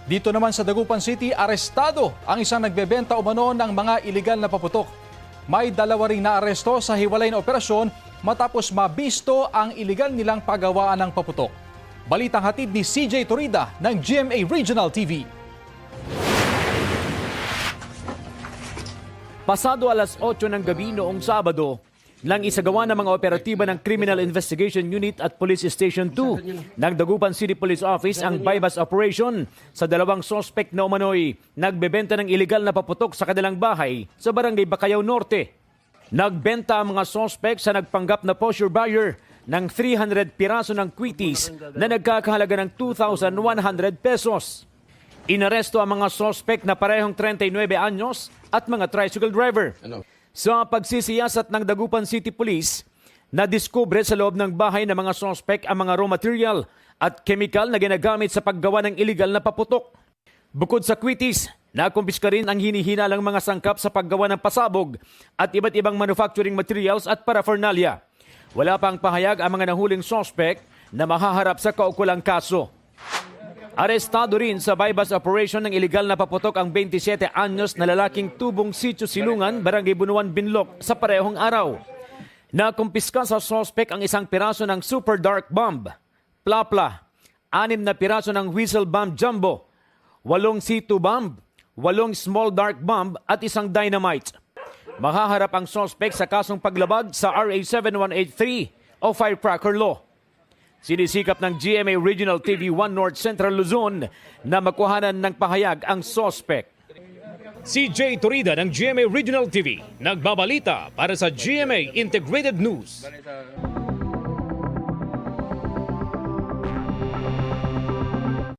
Dito naman sa Dagupan City, arestado ang isang nagbebenta umano ng mga iligal na paputok. May dalawa ring naaresto sa hiwalay na operasyon matapos mabisto ang iligal nilang paggawaan ng paputok. Balitang hatid ni CJ Torida ng GMA Regional TV. Pasado alas 8 ng gabi noong Sabado, nang isagawa ng mga operatiba ng Criminal Investigation Unit at Police Station 2 ng Dagupan City Police Office ang bypass operation sa dalawang sospek na umano'y nagbebenta ng iligal na paputok sa kanilang bahay sa Barangay Bacayao Norte. Nagbenta ang mga sospek sa nagpanggap na posture buyer ng 300 piraso ng quitties na nagkakahalaga ng 2,100 pesos. Inaresto ang mga sospek na parehong 39 anyos at mga tricycle driver. Sa pagsisiyasat ng Dagupan City Police, nadiskubre sa loob ng bahay ng mga sospek ang mga raw material at chemical na ginagamit sa paggawa ng iligal na paputok. Bukod sa quitties, nakumpiska rin ang hinihinalang mga sangkap sa paggawa ng pasabog at iba't ibang manufacturing materials at paraphernalia. Wala pang pahayag ang mga nahuling sospek na mahaharap sa kaukulang kaso. Arestado rin sa bypass operation ng iligal na paputok ang 27 anyos na lalaking tubong Sitio Silungan, Barangay Bunuan, Binloc sa parehong araw. Nakumpiska sa sospek ang isang piraso ng super dark bomb, plapla, 6 na piraso ng whistle bomb jumbo, 8 C2 bomb, 8 small dark bomb at isang dynamite. Mahaharap ang sospek sa kasong paglabag sa RA 7183 o firecracker law. Sinisikap ng GMA Regional TV 1 North Central Luzon na makuhanan ng pahayag ang sospek. CJ Torida ng GMA Regional TV, nagbabalita para sa GMA Integrated News.